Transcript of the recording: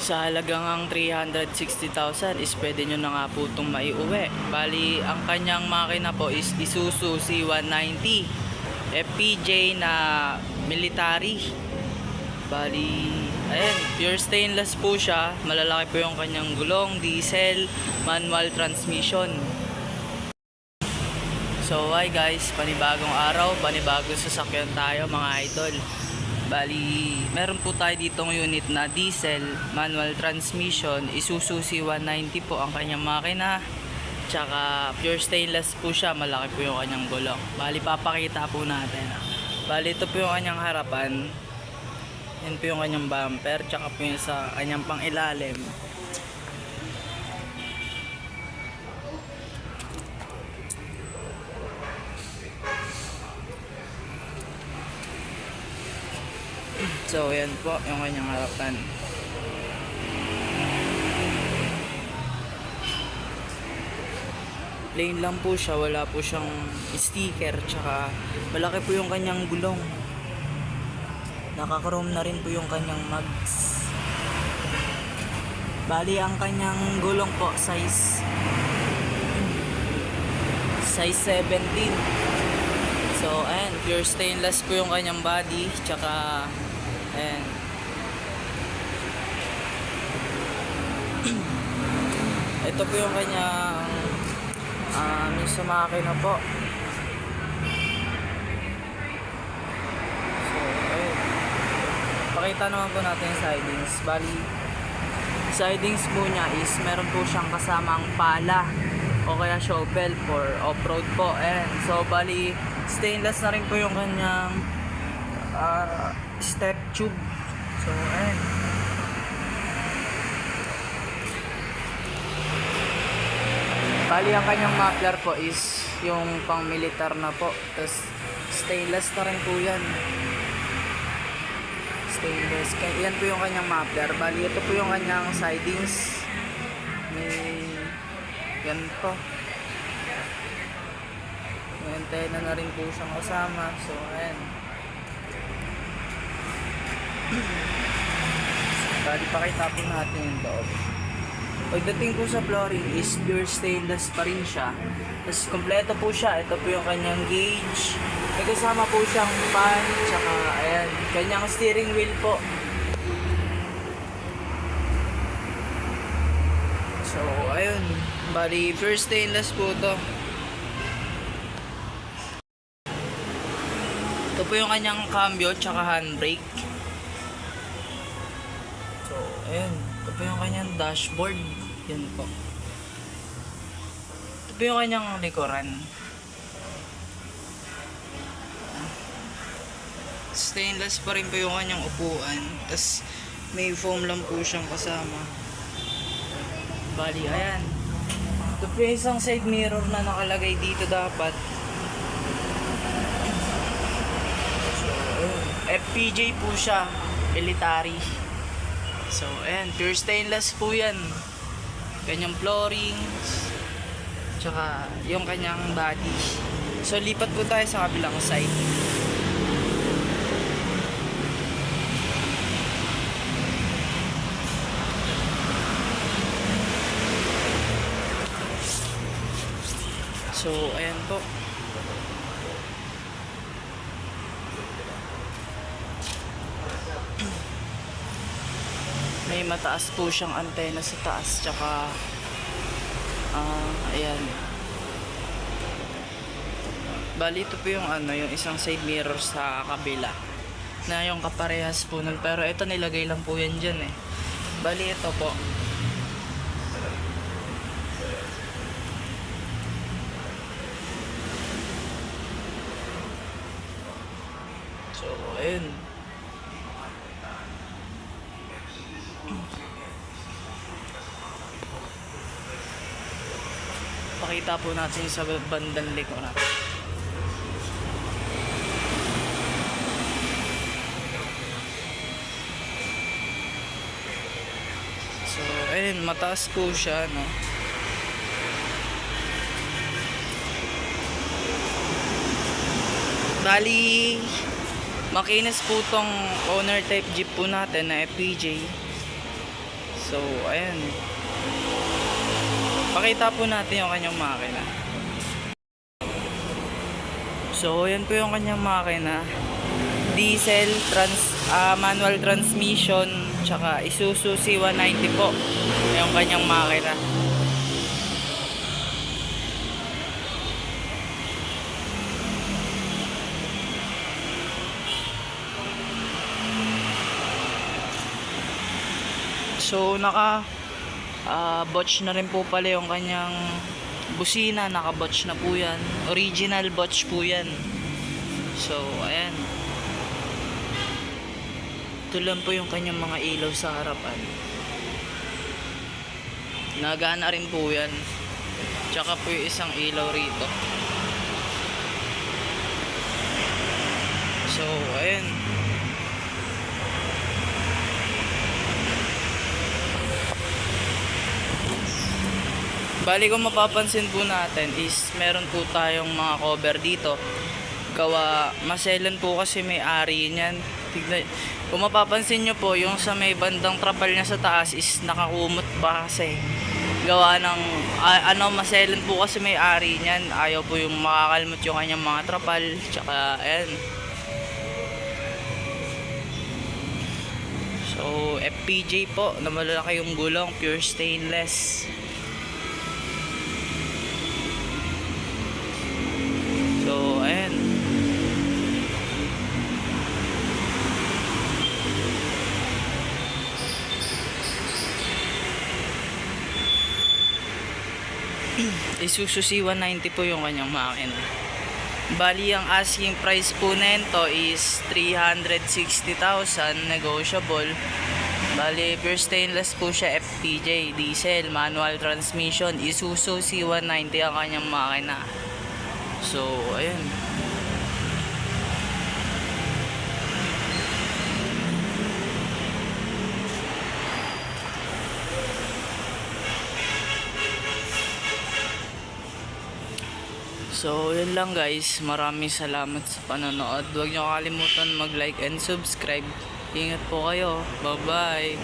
Sa halagang ang 360,000 is pwede nyo na nga po itong maiuwi. Bali, ang kanyang makina po is Isuzu C190 FPJ na military. Bali, ayan, pure stainless po siya. Malalaki po yung kanyang gulong, diesel, manual transmission. So hi guys, panibagong araw, panibagong sasakyan tayo mga idol. Bali, meron po tayo ditong unit na diesel, manual transmission, Isuzu C190 po ang kanyang makina. Tsaka pure stainless po siya, malaki po yung kanyang gulong. Bali, papakita po natin. Bali, ito po yung kanyang harapan. Yan po yung kanyang bumper, tsaka po yung sa kanyang pang ilalim. So, yan po yung kanyang harapan. Plain lang po siya, wala po siyang sticker, tsaka malaki po yung kanyang gulong. Naka-chrome na rin po yung kanyang mags. Bali, ang kanyang gulong po size 17. So, ayan, pure stainless po yung kanyang body, tsaka ayan. Ito po yung kanyang yung sa makina po. So, ayun. Pakita naman po natin yung sidings. Bali, sidings po niya is meron po siyang kasamang pala o kaya shovel for off-road po. Ayan. So, bali, stainless na rin po yung kanyang step tube. So, ayan. Bali, ang kanyang muffler po is yung pang militar na po. Tapos, stainless na rin po yan. Stainless. Yan po yung kanyang muffler. Bali, ito po yung kanyang sidings. May ganito. May antena na rin po siyang kasama. So, ayan. Bali, pakita po natin yung loob. Pagdating po sa flooring is pure stainless pa rin siya. Tapos kompleto po siya. Ito po yung kanyang gauge. May kasama po siyang fan. Tsaka ayan, kanyang steering wheel po. So ayun, bali pure stainless po to. Ito po yung kanyang cambio tsaka handbrake. So ayun, ito po yung kanyang dashboard. Yan po. Ito po yung kanyang likuran. Stainless pa rin po yung kanyang upuan. Tapos may foam lang po siyang kasama. Bali, ayan. Ito po yung isang side mirror na nakalagay dito dapat. So, FPJ po siya. Military. So, ayan. Pure stainless po yan. Kanyang flooring. Tsaka yung kanyang body. So, lipat po tayo sa kabilang side. So, ayan po. May mataas po siyang antena sa taas, tsaka ayan. Bali, ito po yung yung isang side mirror sa kabila na yung kaparehas po nun, pero ito nilagay lang po yan dyan eh. Bali, ito po. So, ayun. Pakita po natin sa bandang likuran. So, ayun, mataas po siya, no? Bali, makinis po tong owner type jeep po natin na FPJ. So, ayan. Pakita po natin yung kanyang makina. So, ayan po yung kanyang makina. Diesel, manual transmission, tsaka Isuzu C190 po. Yung kanyang makina. So, botch na rin po pala yung kanyang busina. Naka-botch na po yan. Original botch po yan. So, ayan. Ito lang po yung kanyang mga ilaw sa harapan. Nagana rin po yan. Tsaka po yung isang ilaw rito. So, ayan. Bali kung mapapansin po natin is meron po tayong mga cover dito. Gawa, maselan po kasi may ari niyan. Tignan, kung mapapansin nyo po, yung sa may bandang trapal niya sa taas is nakakumot pa kasi. Gawa ng, maselan po kasi may ari niyan. Ayaw po yung makakalmot yung kanyang mga trapal. Tsaka, ayan. So, FPJ po, na malalaki yung gulong, pure stainless. So, ayan. Isuzu C190 po yung kanyang makina. Bali, ang asking price po nito is 360,000 negotiable. Bali, pure stainless po siya, FPJ, diesel, manual transmission, Isuzu C190 ang kanyang makina. So, ayan. So, yun lang guys. Maraming salamat sa panonood. Huwag nyo kalimutan mag-like and subscribe. Ingat po kayo. Bye-bye.